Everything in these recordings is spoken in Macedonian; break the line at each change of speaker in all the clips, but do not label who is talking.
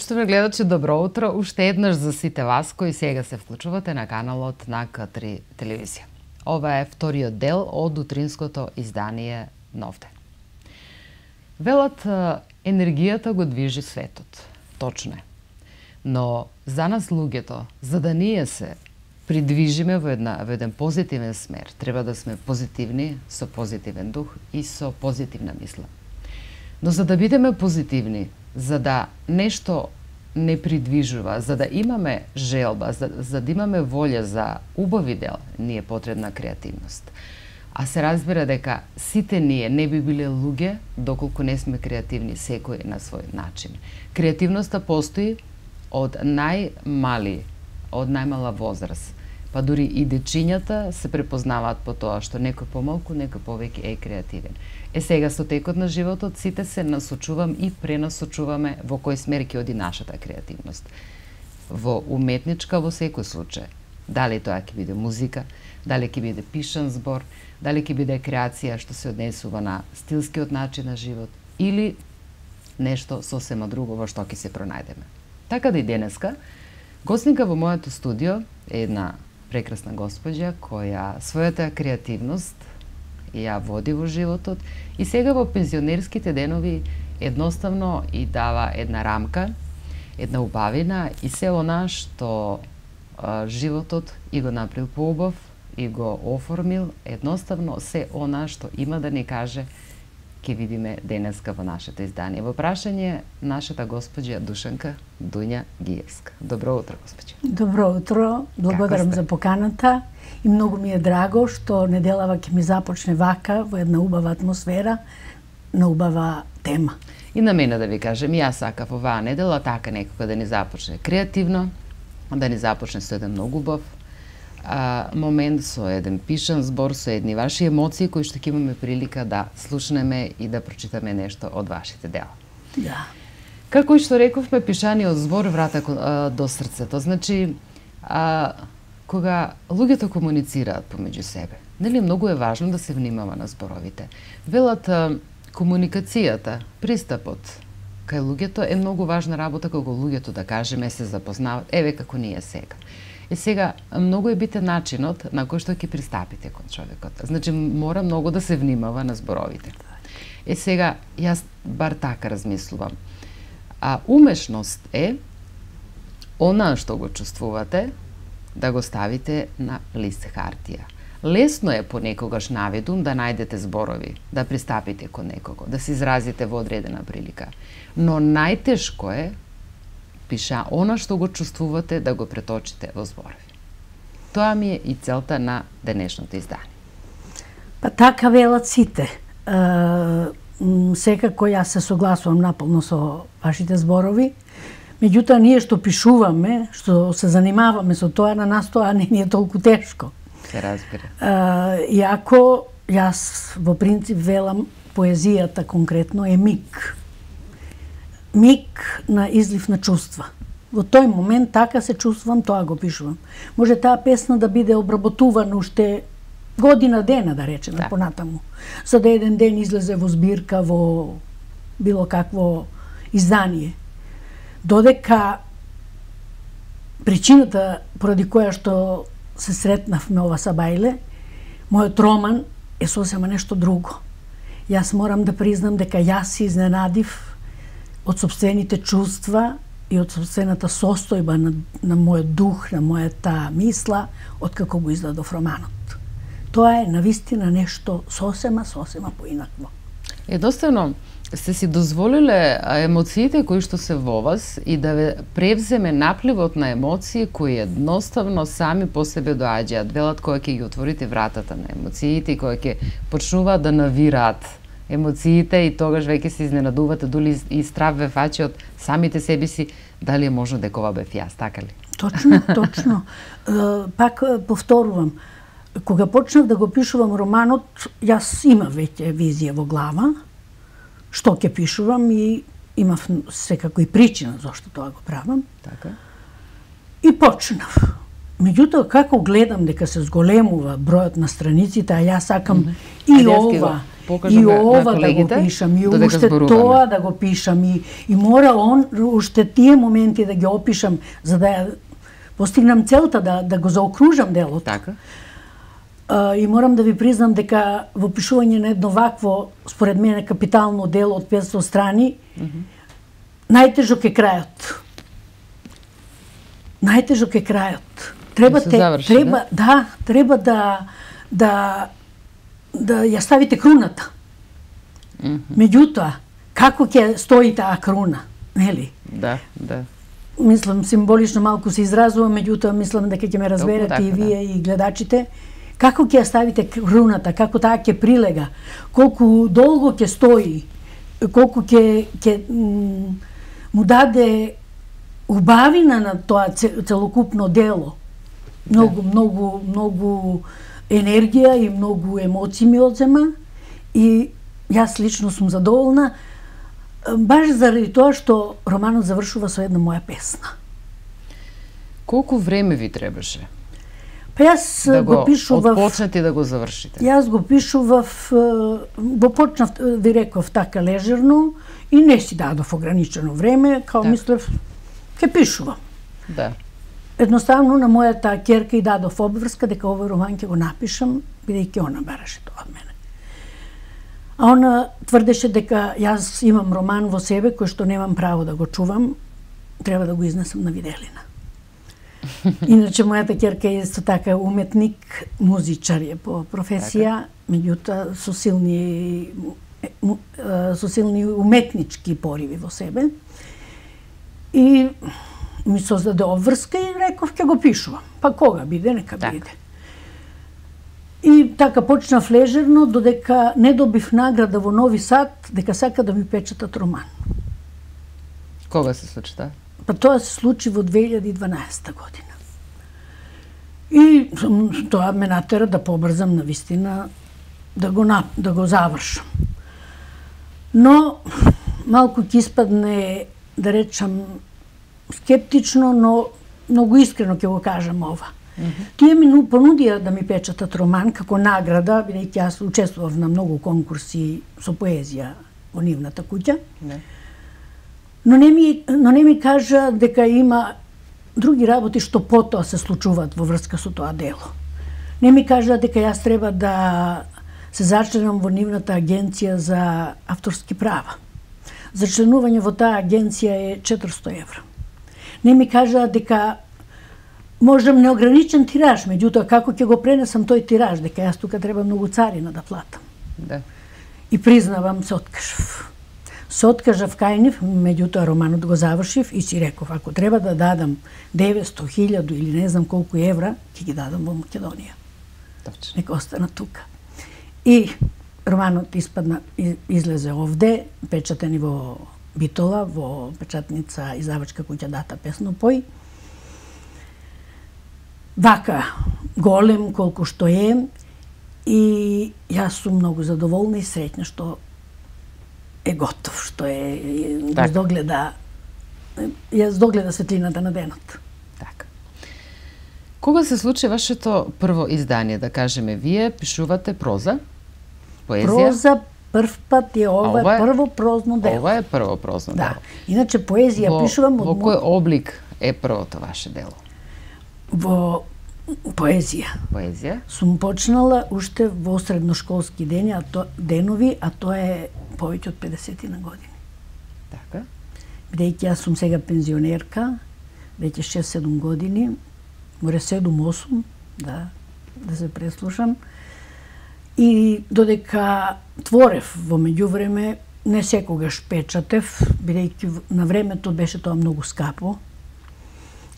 Почитувани гледачи, добро утро, уште еднаш за сите вас кои сега се вклучувате на каналот на К3 телевизија. Ова е вториот дел од утринското издание Нов ден. Велат, енергијата го движи светот. Точно е. Но за нас луѓето, за да ние се придвижиме во еден позитивен смер, треба да сме позитивни, со позитивен дух и со позитивна мисла. Но за да бидеме позитивни, за да нешто не придвижува, за да имаме желба, за да имаме волја за убави дел, ни е потребна креативност. А се разбира дека сите ние не би биле луѓе доколку не сме креативни секој на свој начин. Креативноста постои од најмала возраст. Па дури и дечињата се препознаваат по тоа што некој помалку, некој повеќе е креативен. Сега со текот на животот сите се насочувам и пренасочуваме во кој смер ќе оди нашата креативност. Во уметничка во секој случај. Дали тоа ќе биде музика, дали ќе биде пишан збор, дали ќе биде креација што се однесува на стилскиот начин на живот или нешто сосема друго во што ќе се пронајдеме. Така да и денеска, гостника во моето студио е една прекрасна госпоѓа која својата креативност ја води во животот и сега во пензионерските денови едноставно и дава една рамка, една убавина и се она што животот и го направил поубав и го оформил, едноставно се она што има да ни каже ќе видиме денеска во нашето издание. Во прашање нашата госпоѓа Душанка Дуња Гиевска. Добро утро, госпоѓа.
Добро утро, благодарам за поканата и многу ми е драго што неделава ќе ми започне вака во една убава атмосфера, на убава тема.
И на мене да ви кажем, јас сакав оваа недела така некако да ни започне креативно, да ни започне со еден многу убав момент, со еден пишан збор, со едни ваши емоции кои што ќе имаме прилика да слушнеме и да прочитаме нешто од вашите дела.
Да.
Како и што рековме, пишаниот збор врата до срцето. Значи, кога луѓето комуницираат помеѓу себе, нели многу е важно да се внимава на зборовите. Велат, комуникацијата, пристапот кај луѓето е многу важна работа кога луѓето, да кажеме, се запознаваат, еве како ние сега. Сега, многу е битен начинот на кој што ќе пристапите кон човекот. Значи, мора многу да се внимава на зборовите. Сега, јас бар така размислувам. Умешност е она што го чувствувате да го ставите на лист хартија. Лесно е понекогаш наведум да најдете зборови, да пристапите кон некого, да се изразите во одредена прилика. Но најтешко е пиша она што го чувствувате да го преточите во зборови. Тоа ми е и целта на денешното издание.
Па така велат сите. Секако јас се согласувам наполно со вашите зборови. Меѓутоа, ние што пишуваме, што се занимаваме со тоа, на нас тоа не е толку тешко.
Се разбира.
Иако јас во принцип велам поезијата конкретно е миг. Миг на излив на чувства. Во тој момент така се чувствувам, тоа го пишувам. Може таа песна да биде обработувана уште година дена, да речеме, понатаму. За да еден ден излезе во збирка, во било какво издание. Додека причината поради која што се сретнавме ова сабајле, мојот роман е сосема нешто друго. Јас морам да признам дека јас се изненадив од собствените чувства и од собствената состојба на мојот дух, на мојата мисла, откако го издадов романот. Тоа е навистина нешто сосема поинакво.
Едноставно, сте си дозволиле емоциите кои што се во вас и да ве превземе напливот на емоции кои едноставно сами по себе доаѓаат. Велат кога ќе ги отворите вратата на емоциите и кога ќе почнуваат да навираат емоциите и тогаш веќе се изненадувате, дури и страв ве фачи од самите себе си, дали е можно дека ова бев јас, така ли?
Точно. Пак повторувам, кога почнав да го пишувам романот, јас имав веќе визија во глава, што ќе пишувам и имав секако и причина зашто тоа го правам.
Така.
И почнав. Меѓутоа, како гледам дека се зголемува бројот на страниците, а јас сакам и ова,
покажаме на колегите,
да го пишам, и
додека
уште
зборуваме.
тоа да го пишам, и мора уште тие моменти да ги опишам, за да ја постигнам целта, да го заокружам делото.
Така.
И морам да ви признам дека во пишување на едно вакво, според мене, капитално дело од 500 страни, најтежок е крајот. Најтежок е крајот. Треба да ја ставите круната. Меѓутоа, како ќе стои таа круна, нели?
Да.
Мислам, символично малку се изразувам, меѓутоа мислам дека ќе ме разберете и вие и гледачите. Како ќе ја ставите круната, како таа ќе прилега, колку долго ќе стои, колку ќе му даде убавина на тоа целокупно дело. Многу енергија и многу емоции ми одзема, и јас лично сум задоволна, баш заради тоа што романот завршува со една моја песна.
Колку време ви требаше?
Па јас го пишував...
Да отпочнете и да го завршите?
Јас го пишував, го почнав, ви реков, така лежерно, и не си дадов ограничено време, као мислев, ке пишувам.
Да.
Едноставно на мојата ќерка и дадов обврска дека овој роман ќе го напишам, бидејќи она бараше тоа од мене. А она тврдеше дека јас имам роман во себе кој што немам право да го чувам, треба да го изнесам на виделина. Иначе мојата ќерка е исто така уметник, музичар е по професија, меѓутоа со силни уметнички пориви во себе. И ми создаде обврска и реков ќе го пишувам. Па кога биде, нека биде. И така почнав лежерно, додека не добив награда во Нови Сад, дека сака да ми печатат роман.
Кога се случи тоа?
Па тоа се случи во 2012 година. И тоа ме натера да побрзам на вистина да го завршам. Но малку ќе испадне, да речам, скептично, но многу искрено ќе го кажам ова. Тие ми понудија да ми печатат роман како награда, бидејќи јас учествував на многу конкурси со поезија во нивната куќа. Но не ми кажа дека има други работи што потоа се случуваат во врска со тоа дело. Не ми кажа дека јас треба да се зачленам во нивната агенција за авторски права. За членување во таа агенција е 400 евра. Не ми кажа дека можам неограничен тираж, меѓутоа како ќе го пренесам тој тираж, дека јас тука треба многу царина да платам.
Да.
И признавам, се откажав. Се откажав кај нив, меѓутоа романот го завршив и си реков, ако треба да дадам 900, 1000 или не знам колку евра, ќе ги дадам во Македонија.
Точно.
Нека остана тука. И романот излезе овде, печатен и во Битола, во печатница издавачка куќа Дата Песнопој. Вака голем колку што е, и јас сум многу задоволна и среќна што е готов, што ја догледа светлината на денот.
Така. Кога се случи вашето прво издание, да кажеме, вие пишувате проза, поезија?
Проза прв пат е ова е прво прозно дело.
Ова е прво прозно дело.
Да. Иначе поезија пишувам
од... Во кој облик е првото ваше дело?
Во поезија.
Поезија?
Сум почнала уште во средношколски денови, а тоа е повеќе од 50 на години.
Така.
Бидејќи јас сум сега пензионерка, веќе 6-7 години, море 7-8, да се преслушам. И додека творев во меѓувреме, не секогаш печатев, бидејќи на времето беше тоа многу скапо.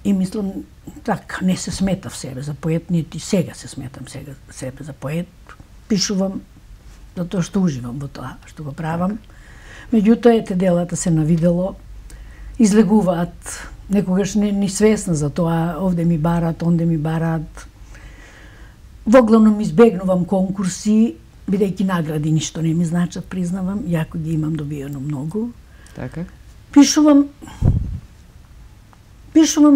И мислам, така, не се сметав себе за поет, нити сега се сметам себе за поет. Пишувам затоа што уживам во тоа што го правам. Меѓутоа, ете, делата се навидело, излегуваат, некогаш не ни свесна за тоа, овде ми бараат, онде ми бараат. Воглавном избегнувам конкурси, бидејќи награди ништо не ми значат, признавам, јако ги имам добиено многу.
Така.
Пишувам,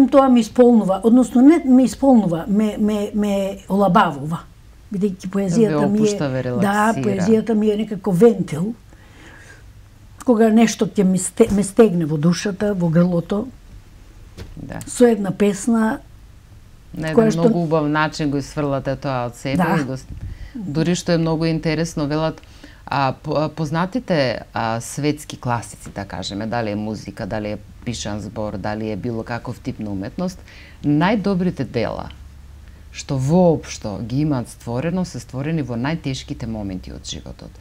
тоа ме исполнува, односно не ме исполнува, ме олабавува. бидејќи поезијата ми е поезијата ми е некако вентил. Кога нешто ќе ме стегне во душата, во грлото, со една песна
на еден многу убав начин го исфрлате тоа од себе и дури што е многу интересно, велат познатите светски класици, да кажеме, дали е музика, дали е пишан збор, дали е било каков тип на уметност, најдобрите дела што воопшто ги имаат створено, се створени во најтешките моменти од животот.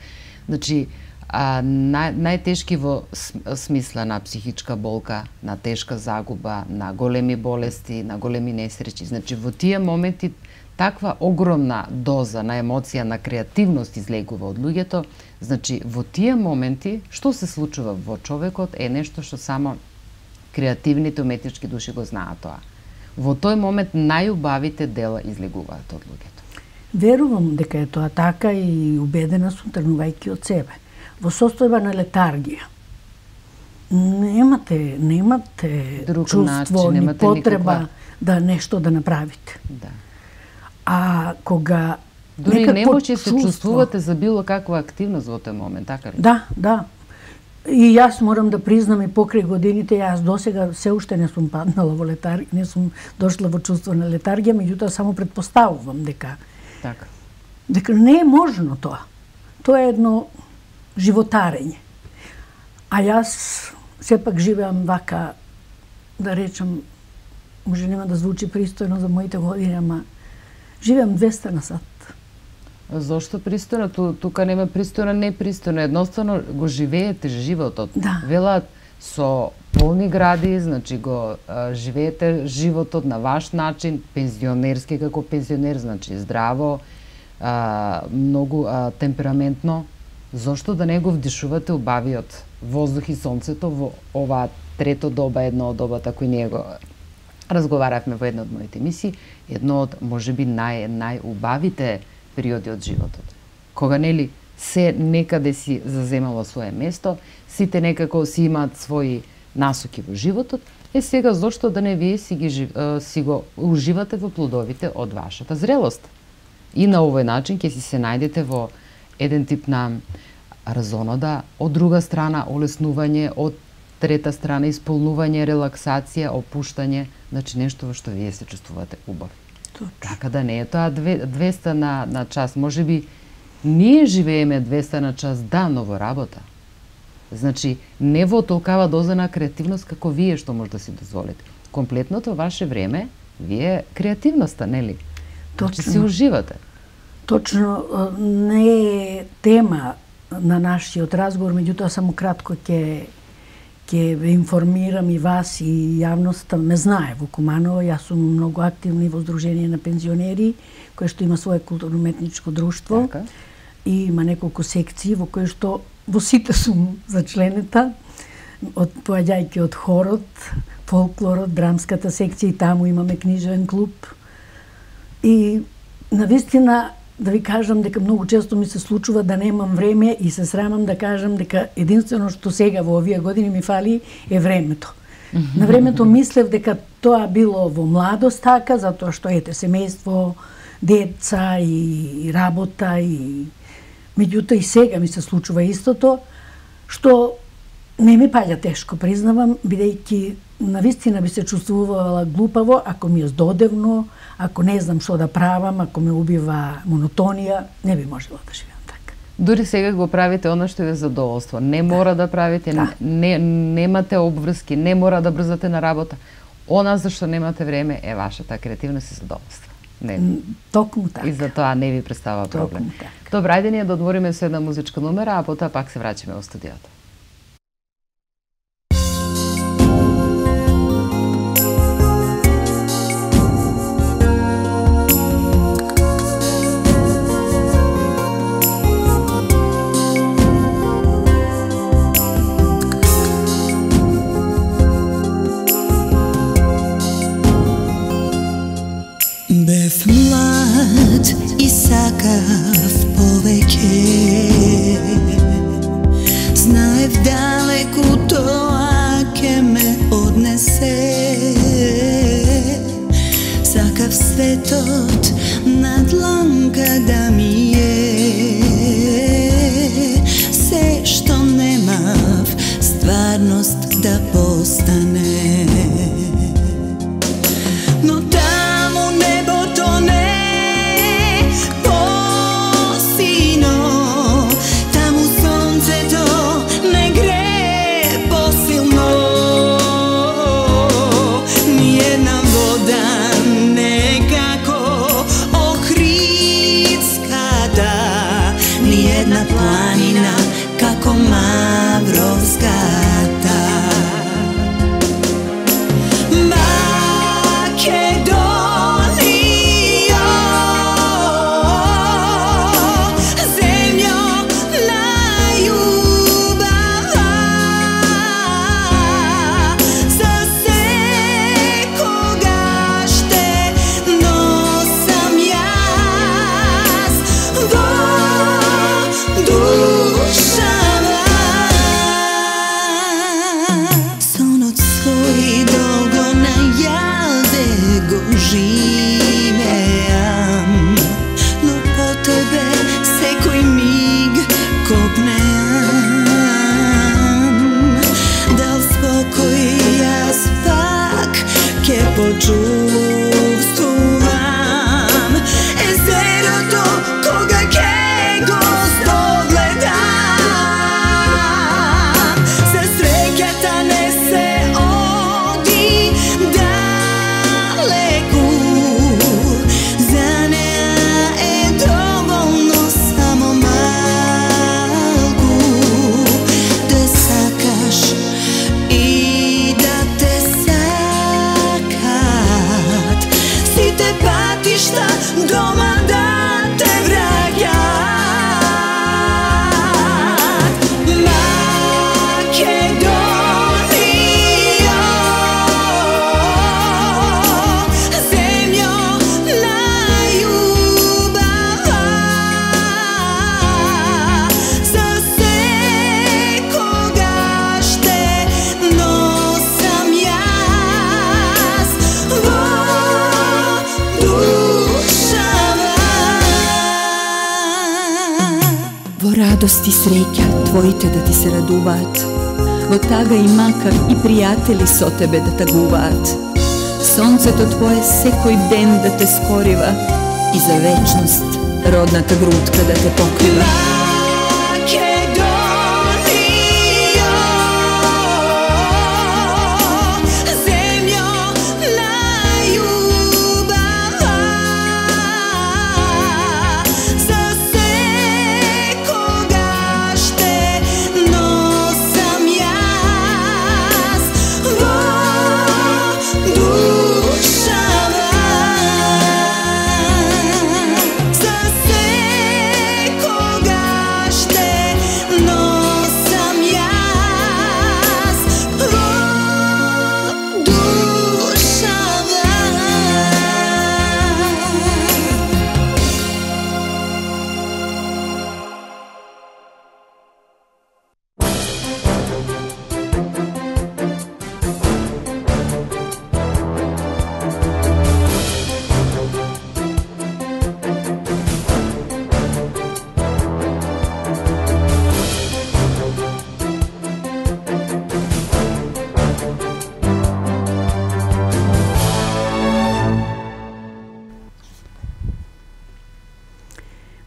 Значи, најтешки во смисла на психичка болка, на тешка загуба, на големи болести, на големи несреќи. Значи, во тие моменти таква огромна доза на емоција, на креативност излегува од луѓето. Значи, во тие моменти, што се случува во човекот е нешто што само креативните уметнички души го знаат тоа. Во тој момент најубавите дела излегуваат од луѓето.
Верувам дека е тоа така и убедена сум тргнувајќи од себе. Во состојба на летаргија. Немате чувство, ни потреба да нешто да направите.
Да.
А кога
дури немоќе се чувствувате за било каква активност во тој момент, така ли?
Да. И јас морам да признам и покрај годините, јас досега се уште не сум паднала во летаргија, не сум дошла во чувство на летаргија, меѓутоа само претпоставувам дека не е можно тоа. Тоа е едно животарење. А јас сепак живеам вака, да речам, може нема да звучи пристојно за моите години, ама живеам 200 на сат.
Зошто пристојно? Тука нема пристојно, непристојно. Едноставно го живеете животот.
Да.
Велат со полни гради, значи го живеете животот на ваш начин, пензионерски како пензионер, значи здраво, многу темпераментно. Зошто да не го вдишувате убавиот воздух и сонцето во оваа трето доба, едно од добата кој ние го разговаравме во една од моите емисии, едно од можеби најубавите периоди од животот. Кога нели се некаде си заземало свое место, сите некако си имаат своји насоки во животот, сега зошто да не вие си го уживате во плодовите од вашата зрелост. И на овој начин ќе си се најдете во еден тип на разонода, од друга страна олеснување, од трета страна исполнување, релаксација, опуштање, значи нешто во што вие се чувствувате убави. Така да не е тоа 200 на час, можеби ние живееме 200 на час, да, но во работа. Значи, не во толкава доза на креативност како вие што може да си дозволите. Комплетното ваше време, вие креативноста, нели? Точно. Значи си уживате.
Точно, не е тема на нашиот разговор, меѓутоа само кратко ќе ве информирам и вас и јавноста ме знае во Куманово. Јас сум многу активна во Сдружение на пензионери, кое што има свое културно-уметничко друштво.
Така.
И има неколку секции во кои што во сите сум зачленета, поаѓајќи од хорот, фолклорот, драмската секција, и таму имаме книжевен клуб. И навистина да ви кажам дека многу често ми се случува да немам време и се срамам да кажам дека единствено што сега во овие години ми фали е времето. На времето мислев дека тоа било во младост така, затоа што ете семејство, деца и работа и меѓутоа и сега ми се случува истото, што не ми паѓа тешко, признавам, бидејќи навистина би се чувствувала глупаво ако ми е здодевно, ако не знам што да правам, ако ме убива монотонија, не би можела да живеам така.
Дури сега го правите оно што ви е задоволство. Не мора да правите, немате обврски, не мора да брзате на работа. Она за што немате време е вашата креативност и задоволство. Не.
Токму така.
И за тоа не ви представува проблем.
Така.
Добра, ајде ние да одвориме со една музичка номера, а потоа пак се враќаме во студиото.
Бев млад и сакав повеќе, da mi je se što nemav stvarnost da postane. No tamo nebo tone posino, tamo sunce to ne gre posilno. Nijedna voda nekako ohridskata, nijedna planina kako Mavrovskata. Počuvam ezero to koga ke gosto gledam, sa srećata nese odi daleku, za nea dovoljno samo malku da sakaš i da te te patišta doma da te vraćat. Makedonijo, zemljo najljubava, za sve koga šte nosam jas.
Во радости среќа твоите да ти се радуваат, во тага и макар и пријатели со тебе да тагуваат. Сонцето твое секој ден да те скорива и за вечност родната грудка да те покрива.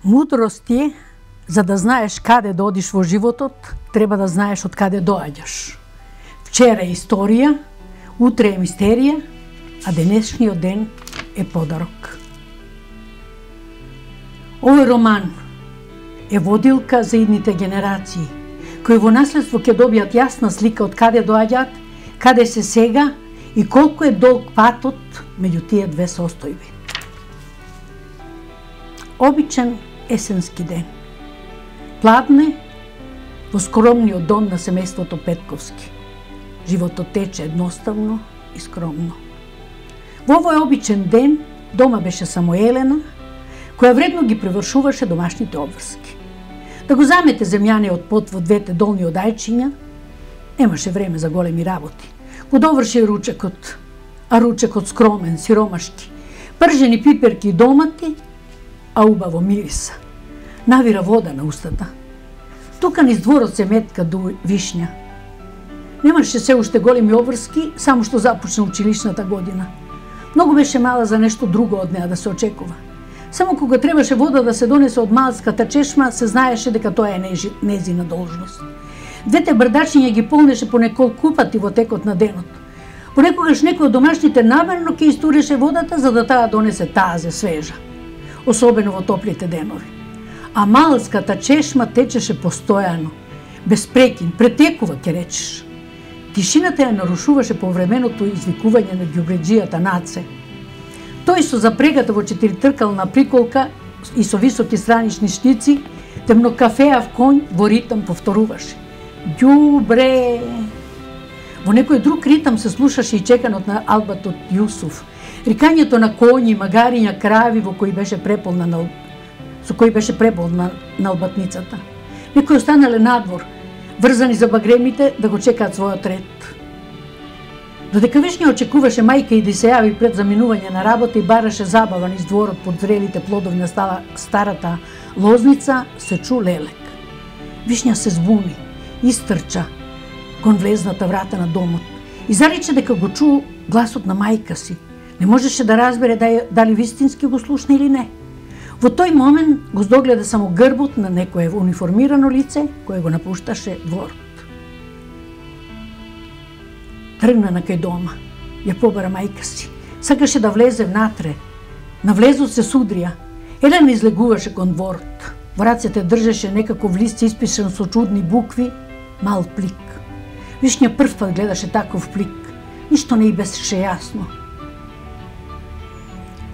Мудрост е, за да знаеш каде да одиш во животот, треба да знаеш од каде доаѓаш. Вчера е историја, утре е мистерија, а денешниот ден е подарок. Овој роман е водилка за идните генерации, кои во наследство ќе добијат јасна слика од каде доаѓаат, каде се сега и колку е долг патот меѓу тие две состојби. Обичен есенски ден. Пладне во скромниот дом на семејството Петковски. Животот тече едноставно и скромно. Во овој обичен ден дома беше само Елена, која вредно ги превршуваше домашните обврски. Да го замете земјаниот пот во двете долни одајчиња, немаше време за големи работи. Го доврши ручекот, а ручекот скромен, сиромашки, пржени пиперки и домати а убаво мириса. Навира вода на устата. Тука низ дворот се метка до вишња. Немаше се уште големи обврски, само што започна училишната година. Многу беше мала за нешто друго од неа да се очекува. Само кога требаше вода да се донесе од малската чешма, се знаеше дека тоа е незина должност. Двете брдачиња ги полнеше по неколку пати во текот на денот. Понекогаш некој од домашните намерно ќе истуреше водата за да таа донесе тазе, свежа. Особено во топлите денови. А малската чешма течеше постојано, без прекин, претекува ќе речеш. Тишината ја нарушуваше повременото извикување на ѓубреџијата Наце. Тој со запрегата во четиритркална приколка и со високи странични штици, темнокафеав конј во ритам повторуваше: ѓубре. Во некој друг ритам се слушаше и чеканот на албатот Јусуф, рикањето на коњи, магариња, крави со кои беше преполна албатницата. Некои останале надвор, врзани за багремите да го чекаат својот ред. Додека вишња очекуваше мајка и да се јави пред заминување на работа и бараше забава низ дворот под зрелите плодови на старата лозница, се чу лелек. Вишња се збуни, истрча кон влезната врата на домот и зарече дека го чу гласот на мајка си. Не можеше да разбере дали вистински го слушна или не. Во тој момент го здогледа само грбот на некое униформирано лице кое го напушташе дворот. Тргна на кај дома, ја побара мајка си. Сакаше да влезе внатре. На влезот се судрија. Елена излегуваше кон дворот. Во рацете држеше некаков лист испишан со чудни букви, мал плик. Вишња прв пат гледаше таков плик. Ништо не й беше јасно.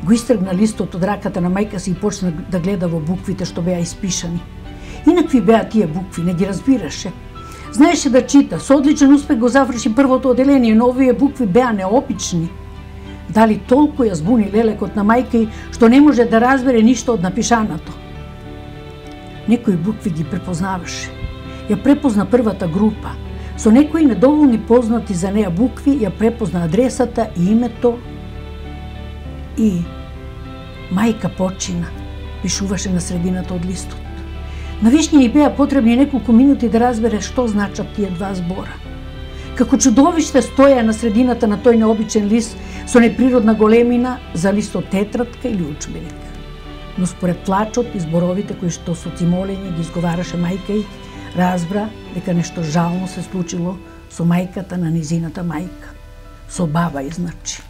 Го истргна листот од раката на мајка си и почна да гледа во буквите што беа испишани. Инакви беа тие букви, не ги разбираше. Знаеше да чита, со одличен успех го заврши првото оделение, но овие букви беа неопични. Дали толку ја збуни лелекот на мајка и што не може да разбере ништо од напишаното. Некои букви ги препознаваше. Ја препозна првата група. Со некои недоволни познати за неа букви ја препозна адресата и името и мајка почина, пишуваше на средината од листот. На вишња и беа потребни неколку минути да разбере што значат тие два збора. Како чудовиште стоја на средината на тој необичен лист со неприродна големина за листот тетрадка или учбеник. Но според плачот и зборовите кои што со цимолење ги изговараше мајка и разбра дека нешто жално се случило со мајката на низината мајка. Со баба и значи.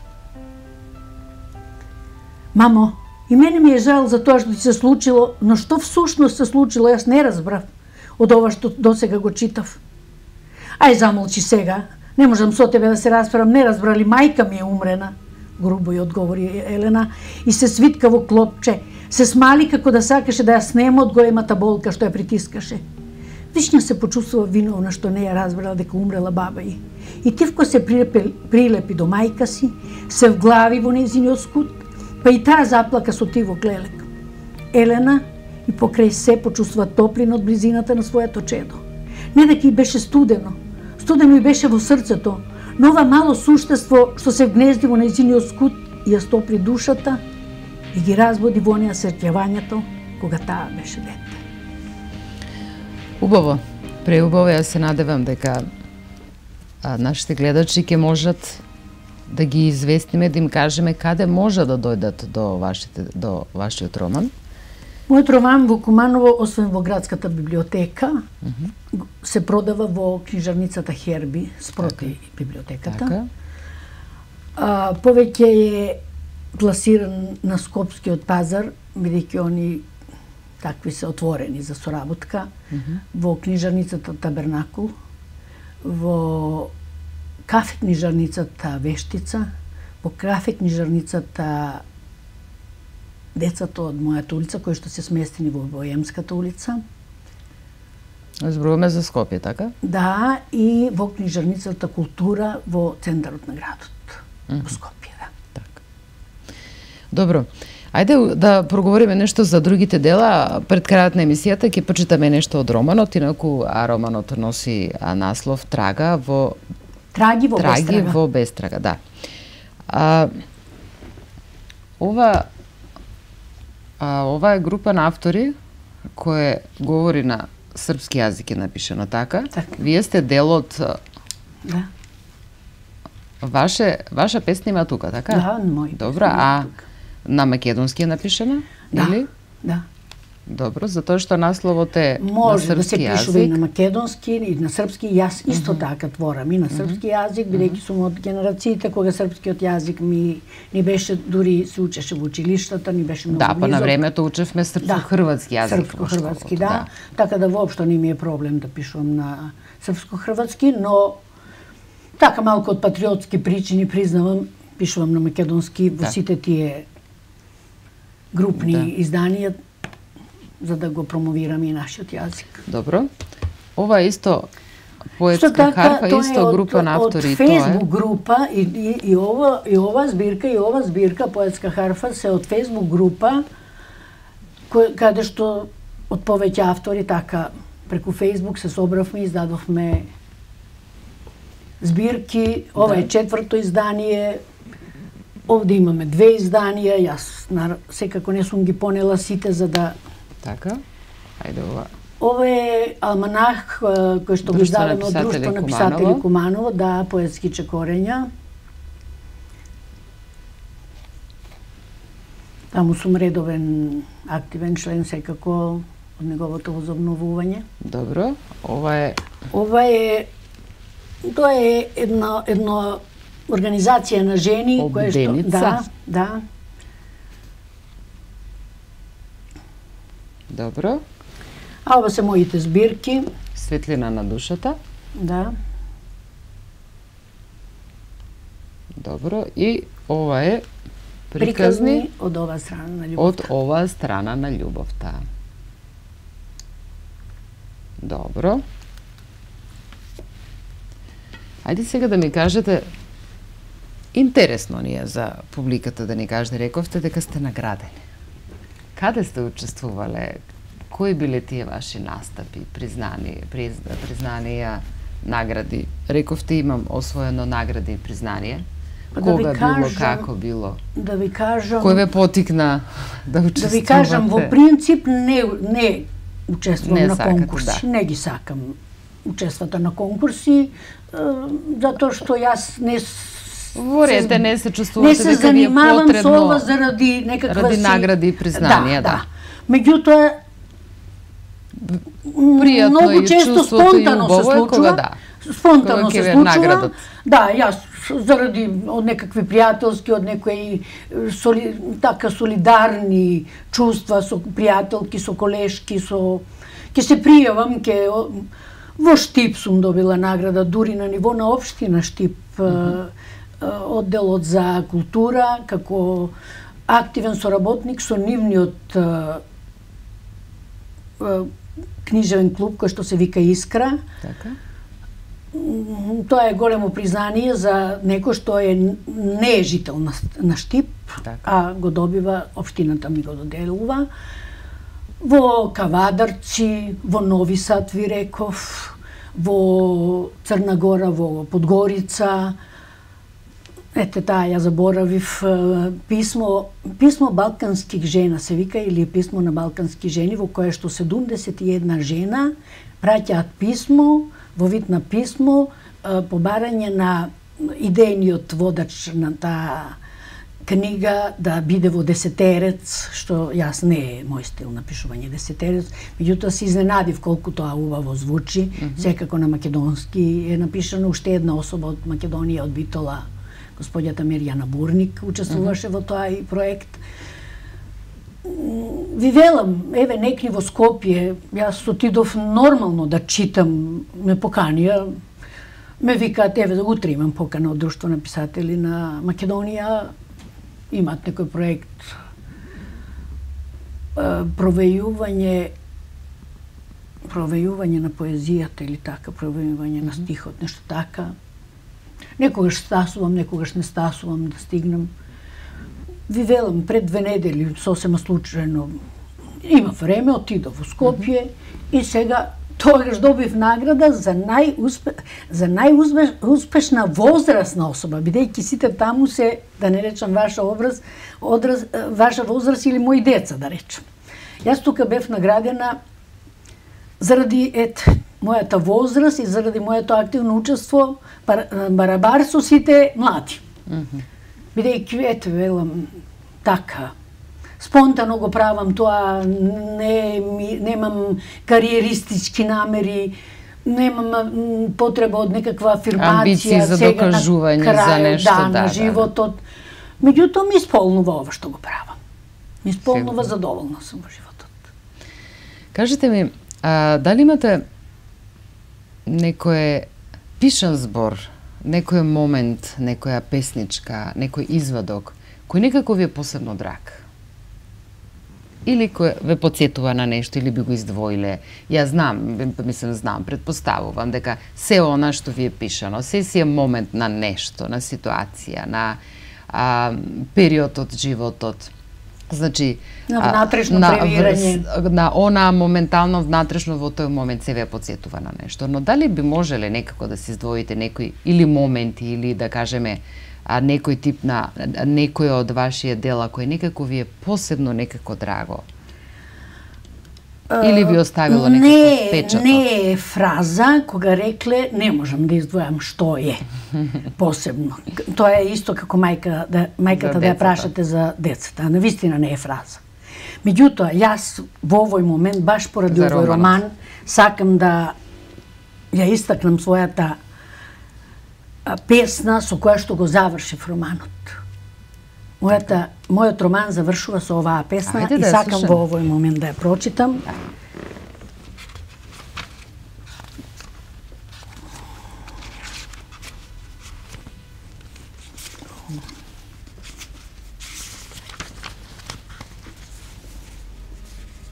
Мамо, и мене ми е жал за тоа што ти се случило, но што всушност се случило, јас не разбрав од ова што досега го читав. Ај, замолчи сега, не можам со тебе да се расправам, не разбрали, мајка ми е умрена, грубо ја одговори Елена и се свитка во клопче, се смали како да сакаше да ја снеме од големата болка што ја притискаше. Вишња се почувствува виновна што не ја разбрала дека умрела баба ѝ. И тивко се прилепи до мајка си, се вглави во нејзиниот скут, па и таа заплака со тивок лелек. Елена и покрај се почувствува топлина од близината на своето чедо. Не дека ѝ беше студено и беше во срцето, но ова мало суштество што се вгнезди во нејзиниот скут и ја стопли душата и ги разбуди во неа сеќавањето кога таа беше дете.
Убаво, преубаво, јас се надевам дека нашите гледачи ќе можат да ги известиме, да им кажеме каде може да дојдат до вашиот роман.
Мојот роман во Куманово, освен во градската библиотека, се продава во книжарницата Херби, спроти библиотеката. Повеќе е пласиран на Скопскиот пазар, бидејќи они такви се отворени за соработка, во книжарницата Табернакул, во кафе книжарницата Вештица, во кафе книжарницата Децата од мојата улица, кои што се сместени во Боемската улица.
Зборуваме за Скопје, така?
Да, и во книжарницата Култура во центарот на градот, во Скопје, да.
Так. Добро. Ајде да проговориме нешто за другите дела. Пред крајот на емисијата ќе почитаме нешто од романот, инаку романот носи наслов Трага во
Траги во
Траги
Бестрага.
во Бестрага, да. Ова Ова е група на автори која говори на српски јазик, е напишано така.
Така.
Вие сте дел од
Да.
ваша песна има тука, така?
Да, мои
Добро,
песни има
а
тука.
на македонски е напишана?
Да.
Или?
Да.
Добро, затоа што насловот е на
Може да се
српски
пишува и
јазик.
на македонски и на српски. Јас исто така творам и на српски јазик, бидејќи сум од генерациите кога српскиот јазик ни беше, дури се учеше во училиштата, ни беше многу
Да, па на
близок.
времето учевме српско-хрватски јазик.
Српско-хрватски, да. Така да воопшто не ми е проблем да пишувам на српско-хрватски, но така малку од патриотски причини признавам, пишувам на македонски во
Да.
сите тие групни
Да.
изданија, за да го промовираме и нашиот јазик.
Добро. Ова е исто
Исто
поетска
така,
харфа,
тоа
исто
е
група на автори,
од
тоа е.
Facebook група и ова збирка поетска харфа се од Facebook група каде што од повеќе автори така преку Facebook се собравме и издадовме збирки. Ова е четврто издание. Овде имаме 2 изданија. Јас секако не сум ги понела сите за да.
Така. Ајде ова.
Ова е алманах кој што го
Друштво на
издадено од
писатели
Друштво на
Куманово.
писатели Куманово, да, поетски чекорења. Таму сум редовен активен член секако од неговото возобновување.
Добро.
Ова е тоа е една организација на жени која што
Обденица.
да.
Добро.
А ова се моите збирки,
Светлина на душата.
да.
Добро. И ова е приказни
Приказни од оваа страна на љубовта.
од оваа страна на љубовта. Добро. Ајде сега да ми кажете, интересно ни е за публиката да ни кажете, рековте дека сте наградени. Каде сте учествувале? Кои биле тие ваши настапи, признанија, награди? Рековте имам освоено награди и признание.
Па да ви
Кога било,
кажам-
како било?
Да ви кажам,
Кој ве потикна да
да
учествувате?
ви кажам, во принцип не учествувам
Не
на
сакате,
конкурси,
да.
не ги сакам учествата на конкурси, затоа што јас
Во ред не се
не
чувствувате
се
дека ви е
занимавам со ова
потребно
заради некаква
ради
си...
награди и признанија, да.
Меѓутоа,
Пријатно
многу
и
често
чувството и
спонтано се
убаво е
случува.
кога да.
Спонтано
Кога ќе
се
ве
случува.
наградат.
Да, јас заради од некакви пријателски, од некои така солидарни чувства со пријателки, со колешки, ќе се пријавам, во Штип сум добила награда, дури на ниво на општина Штип, одделот за култура, како активен соработник со нивниот книжевен клуб кој што се вика Искра.
Така.
Тоа е големо признание за некој што не е жител на Штип,
Така.
а го добива, општината ми го доделува. Во Кавадарци, во Нови Сад, ви реков, во Црна Гора, во Подгорица. Ете таа ја заборавив. Писмо балканских жена се вика, или писмо на балкански жени, во кое што 71 жена праќаат писмо, во вид на писмо, побарање на идејниот водач на таа книга да биде во десетерец, што јас не е мој стил на пишување десетерец, меѓутоа се изненадив колку тоа убаво звучи. Секако на македонски е напишано, уште една особа од Македонија, од Битола, господјата Мирјана Бурник, учествуваше во тоа и проект. Ви велам, еве некни во Скопје, јас отидов нормално да читам, ме поканија, ме викаат, еве, утре имам покана од Друштво на писатели на Македонија, имат некој проект провејување на поезијата или така, провејување на стихот, нешто така. Некогаш стасувам, некогаш не стасувам да стигнам. Ви велам, пред 2 недели, сосема случајно, има време, отидов во Скопје и сега тогаш добив награда за најуспешна возрастна особа, бидејќи сите таму се, да не речам ваша возраст или мои деца, да речам. Јас тука бев наградена заради мојата возраст и заради моето активно учество барабар со сите млади. Бидејќи, велам, така, спонтано го правам тоа, немам кариеристички намери, немам потреба од некаква афирмација.
Амбиции за докажување за нешто,
на животот. Меѓутоа ми исполнува ова што го правам. Ми исполнува, задоволна сум во животот.
Кажете ми, дали имате некој пишан збор, некој момент, некоја песничка, некој извадок, кој некако ви е посебно драг? Или кој ве потсетува на нешто, или би го издвоиле? Ја знам, предпоставувам дека се она што ви е пишано, се си е момент на нешто, на ситуација, на период од животот. Значи,
на внатрешно превирање.
На она моментално внатрешно во тој момент се ве потсетува на нешто. Но дали би можеле некако да се издвоите некои или моменти, или да кажеме некој тип на некој од вашите дела кој некако ви е посебно некако драго? Или ви оставило некако впечаток?
Не е фраза кога рекле не можам да издвојам што е посебно. Тоа е исто како мајката да ја прашате за децата. Навистина не е фраза. Меѓутоа, јас во овој момент, баш поради овој роман, сакам да ја истакнам својата песна со која што го завршив романот. Мојот роман завршува со оваа песна и сакам во овој момент да ја прочитам.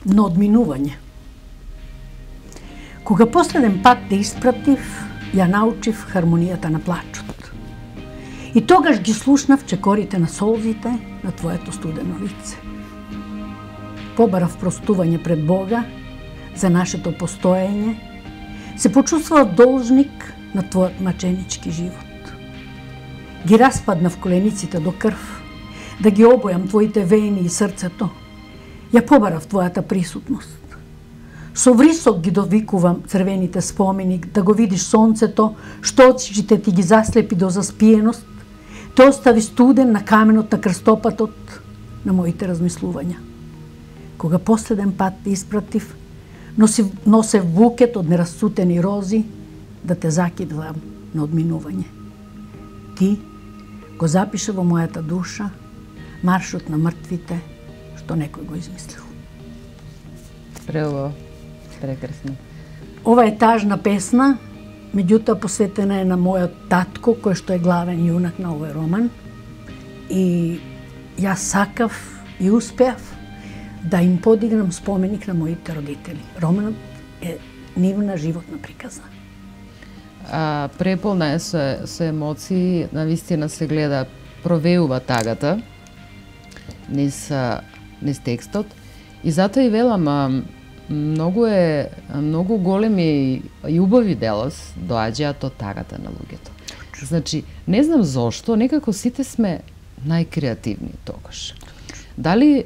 На одминување. Кога последен пат те испратив, ја научив хармонијата на плачот. И тогаш ги слушнав чекорите на солзите на твоето студено лице. Побарав простување пред Бога за нашето постоење, се почувствував должник на твојот маченички живот. Ги распаднав колениците до крв, да ги обојам твоите вени и срцето. Ја побарав твојата присутност. Со врисок ги довикувам црвените спомени, да го видиш сонцето, што очите ти ги заслепи до заспиеност, те остави студен на каменот на крстопатот на моите размислувања. Кога последен пат те испратив, носев букет од нерасцутени рози, да те закидвам на одминување. Ти го запиша во мојата душа маршот на мртвите, што некој го измислил.
Преубаво. Прекрасно.
Ова е тажна песна, меѓутоа посветена е на мојот татко, кој што е главен јунак на овој роман. И јас сакав и успеав да им подигнам споменик на моите родители. Романот е нивна животна приказна.
Преполна е со емоции, навистина се гледа, провеува тагата низ текстот. И затоа и велам, многу големи и убави делос доаѓаат од тагата на луѓето. Значи, не знам зошто, некако сите сме најкреативни тогаш. Дали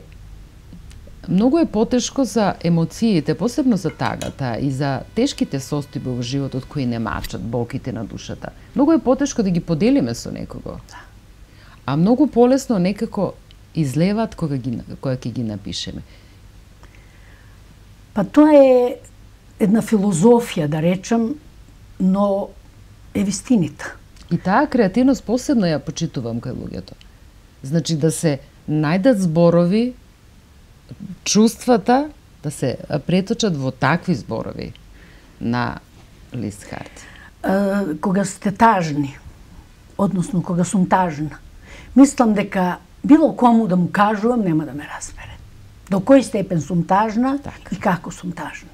многу е потешко за емоциите, посебно за тагата и за тешките состојби во животот кои не мачат, болките на душата. Многу е потешко да ги поделиме со некого. А многу полесно некако излеваат кога ќе ги напишеме.
Па тоа е една филозофија, да речам, но е вистината.
И таа креативност посебно ја почитувам кај луѓето. Значи да се најдат зборови, чувствата да се преточат во такви зборови на лист харта.
Кога сте тажни, односно кога сум тажна, мислам дека било кому да му кажувам нема да ме разбере. До кој степен сум тажна и како сум тажна.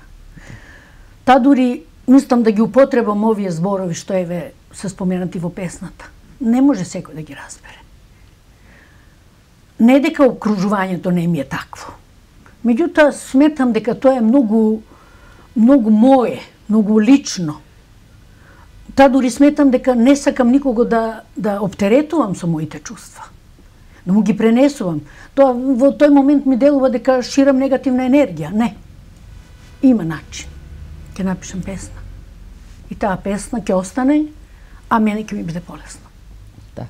Та дури мислам да ги употребам овие зборови што еве се споменати во песната. Не може секој да ги разбере. Не дека окружувањето не ми е такво. Меѓутоа сметам дека тоа е многу мое, многу лично. Та дури сметам дека не сакам никого да оптеретувам со моите чувства. Да му ги пренесувам. Тоа во тој момент ми делува дека ширам негативна енергија. Не. Има начин. Ќе напишам песна. И таа песна ќе остане, а мене ќе ми биде полесно.
Да.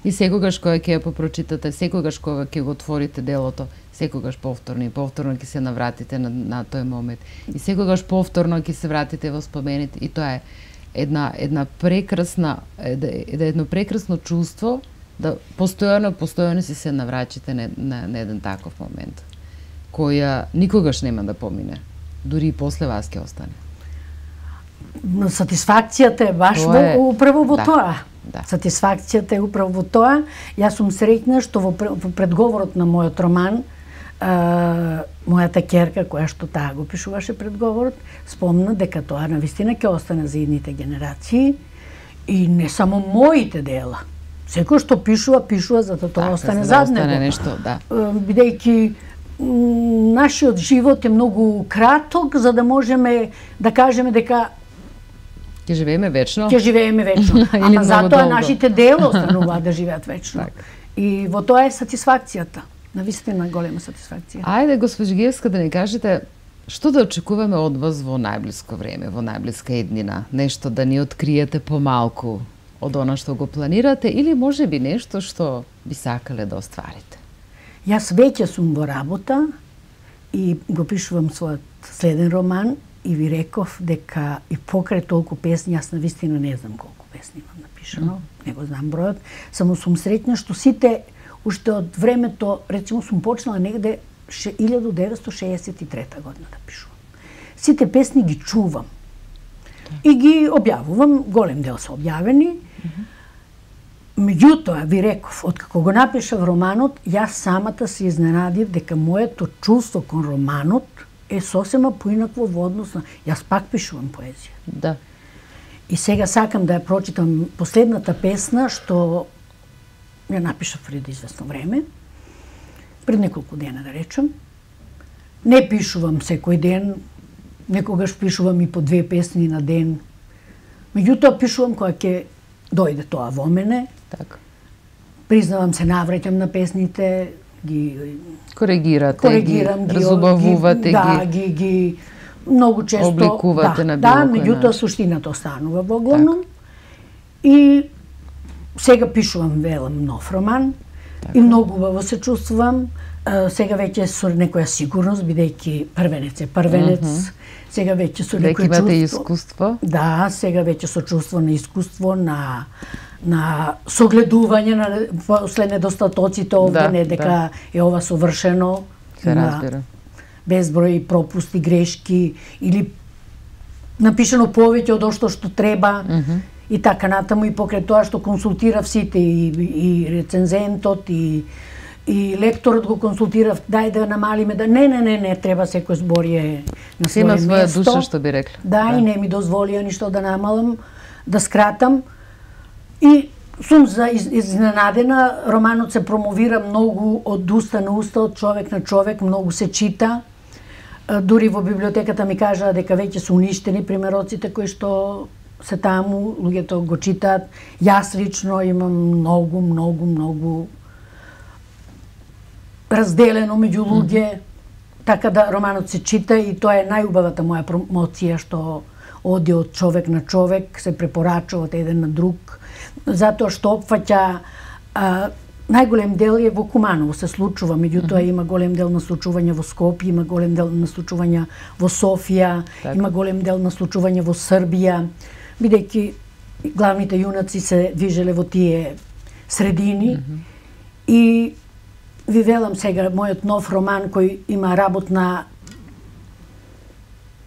И секогаш кога ќе ја попрочитате, секогаш кога ќе го отворите делото, секогаш повторно и повторно ќе се навратите на тој момент. И секогаш повторно ќе се вратите во спомените. И тоа е едно прекрасно чувство да постојано си се наврачите на еден таков момент, која никогаш нема да помине. Дури и после вас ќе остане.
Сатисфакцијата е баш управо во тоа.
Да.
Сатисфакцијата е управо во тоа. Јас сум среќна што во предговорот на мојот роман, мојата ќерка, која што таа го пишуваше предговорот, спомна дека тоа навистина ќе остане за идните генерации и не само моите дела. Секој што пишува за да тоа остане зад него.
Остане нешто, да.
Бидејќи нашиот живот е многу краток за да можеме да кажеме дека
ќе живееме вечно.
Ќе живееме вечно. Ама затоа нашите дела остануваат да живеат вечно. И во тоа е сатисфакцијата. Навистина голема сатисфакција.
Ајде, госпожа Гиевска, да ни кажете што да очекуваме од вас во најблиско време, во најблиска еднина? Нешто да ни откриете помалку од она што го планирате или можеби нешто што би сакале да остварите?
Јас веќе сум во работа и го пишувам својот следен роман и ви реков дека и покрај толку песни, јас навистина не знам колку песни имам напишано, не го знам бројот, само сум среќна што сите уште од времето, речемо сум почнала негде 1963 година да пишувам. Сите песни ги чувам и ги објавувам, голем дел се објавени. Меѓутоа, ви реков, откако го напишав романот, јас самата се изненадив дека моето чувство кон романот е сосема поинакво во однос на... Јас пак пишувам поезија.
Да.
И сега сакам да ја прочитам последната песна, што ја напишав пред известно време, пред неколку дена да речем. Не пишувам секој ден, некогаш пишувам и по 2 песни на ден. Меѓутоа пишувам кога ќе дојде тоа во мене.
Така.
Признавам се, навраќам на песните, ги
коригирам, ги разубавувате,
ги многу често
обликувате на било
кој меѓутоа суштината останува во главном. И сега пишувам велам нов роман и многу убаво се чувствувам. Сега веќе со некоја сигурност, бидејќи првенец е првенец. Сега веќе со некој чувство.
Веќе имате искуство?
Да, сега веќе со чувство на искуство, на согледување на после недостатоците овде, не дека е ова совршено.
Се разбира.
Безброј пропусти, грешки или напишано повеќе од што треба. И така натаму, и покрај тоа што консултирав сите и рецензентот и лекторот го консултирав, дај да намалиме, да не, треба секој збор е на своје место.
Има своја душа, што би рекла.
Да, и не ми дозволија ништо да намалам, да скратам. И сум изненадена, романот се промовира многу од уста на уста, од човек на човек, многу се чита. Дури во библиотеката ми кажаа дека веќе се уништени примероците кои што се таму, луѓето го читаат. Јас лично имам многу разделено меѓу луѓе, така да романот се чита и тоа е најубавата моја промоција што оди од човек на човек, се препорачува од еден на друг, затоа што опфаќа најголем дел е во Куманово се случува, меѓутоа има голем дел на случување во Скопје, има голем дел на случување во Софија, има голем дел на случување во Србија, бидејќи главните јунаци се движеле во тие средини. И ви велам сега мојот нов роман кој има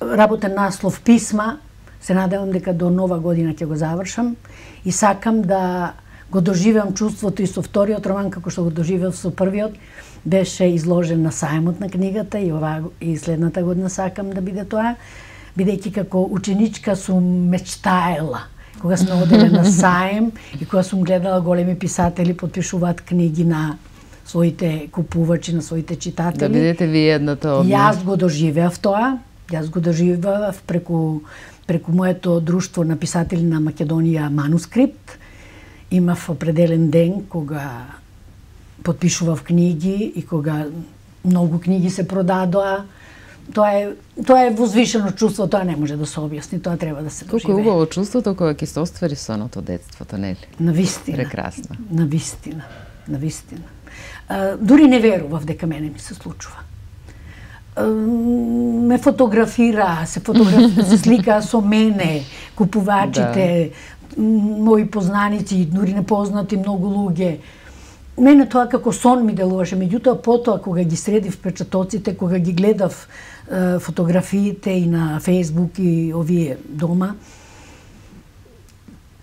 работен наслов Писма, се надевам дека до нова година ќе го завршам и сакам да го доживеам чувството и со вториот роман како што го доживеав со првиот, беше изложен на сајмот на книгата и следната година сакам да биде тоа, бидејќи како ученичка сум мечтаела кога сме оделе на сајм и кога сум гледала големи писатели потпишуваат книги на своите купувачи, на своите читатели.
Да бидете ви едната од нив.
Јас го доживеав тоа, преку преку моето друштво на писатели на Македонија Манускрипт, имав определен ден кога потпишував книги и кога многу книги се продадоа. Тоа е возвишено чувство, тоа не може да се објасни, тоа треба да се доживее.
Колку убаво чувството кога ќе се оствари соното детството, нели?
Навистина.
Прекрасно.
Навистина. Дури не верував дека мене ми се случува. Ме фотографира, се слика со мене, купувачите, мои познаници, дури непознати многу луѓе. Мене тоа како сон ми делуваше, меѓутоа потоа кога ги средив печатоците, кога ги гледав фотографиите и на Фејсбук и овие дома,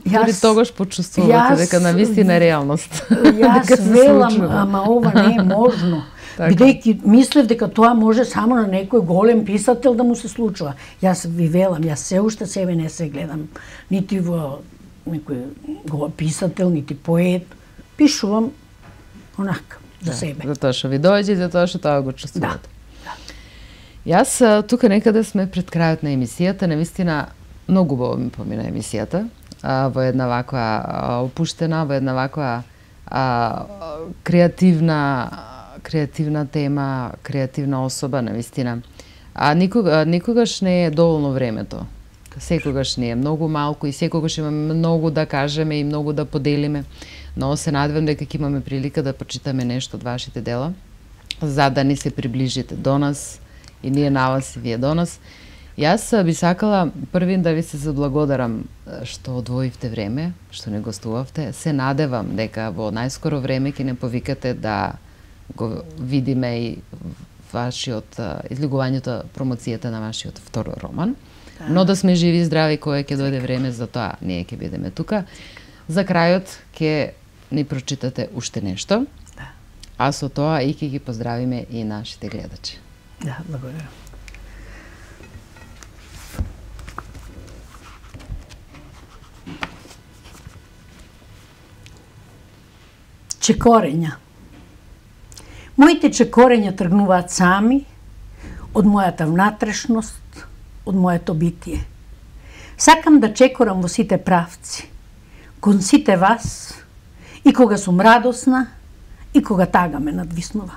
Дори тогаш почувствувате дека навистина е реалност.
Јас велам, ама ова не е можно. Бидејќи мислев дека тоа може само на некој голем писател да му се случува. Јас ви велам, јас се уште себе не се гледам нити во некој писател, нити поет. Пишувам онака, за себе.
Затоа што ви дојде, затоа што тоа го чувствувате. Јас тука некаде сме пред крајот на емисијата, навистина многу убаво ми помина емисијата, во една ваква опуштена, во една ваква креативна тема, креативна особа, навистина. А никогаш не е доволно времето. Секогаш не е многу малку и секогаш имаме многу да кажеме и многу да поделиме. Но се надевам дека ќе имаме прилика да прочитаме нешто од вашите дела, за да ни се приближите до нас и ние на вас и вие до нас. Јас би сакала првин да ви се заблагодарам што одвоивте време, што не гостувавте. Се надевам дека во најскоро време ќе не повикате да го видиме и вашиот излегувањето, промоцијата на вашиот втор роман. Но да сме живи и здрави, кога ќе дојде време за тоа, ние ќе бидеме тука. За крајот ќе ни прочитате уште нешто, а со тоа и ќе ги поздравиме и нашите гледачи.
Да, благодарам. Чекорења. Моите чекорења тргнуваат сами од мојата внатрешност, од моето битие. Сакам да чекорам во сите правци, кон сите вас, и кога сум радосна, и кога тага ме надвиснува.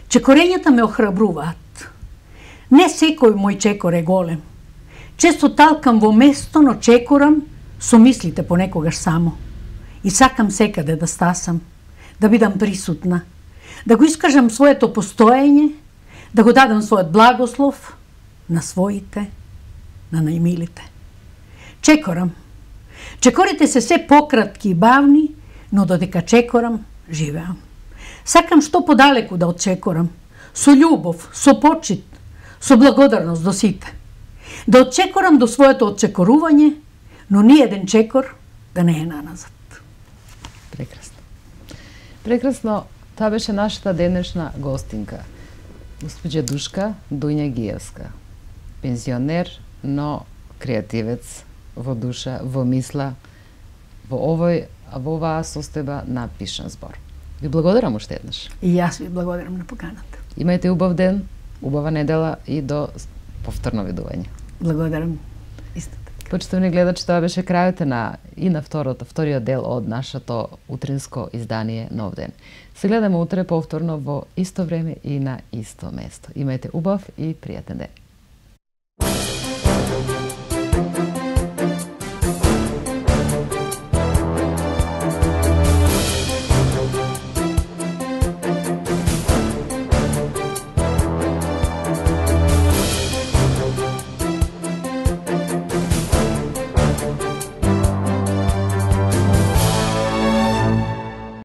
Чекорењата ме охрабруваат. Не секој мој чекор е голем. Често талкам во место, но чекорам со мислите понекогаш само. И сакам секаде да стасам, да бидам присутна, да го искажам своето постоење, да го дадам својот благослов на своите, на најмилите. Чекорам. Чекорите се се пократки и бавни, но додека чекорам, живеам. Сакам што подалеку да отчекорам, со љубов, со почит, со благодарност до сите. Да отчекорам до своето отчекорување, но ни еден чекор да не е наназад.
Прекрасно. Прекрасно, тоа беше нашата денешна гостинка. Госпоѓа Душка Дуња Гиевска. Пензионер, но креативец во душа, во мисла, во оваа состојба на пишан збор. Ви благодарам уште еднаш.
И јас ви благодарам на поканата.
Имајте убав ден, убава недела и до повторно видување.
Благодарам. Исто така.
Почитувани гледачи, тоа беше крајот на вториот дел од нашето утринско издание Нов ден. Се гледаме утре повторно во исто време и на исто место. Имајте убав и пријатен ден.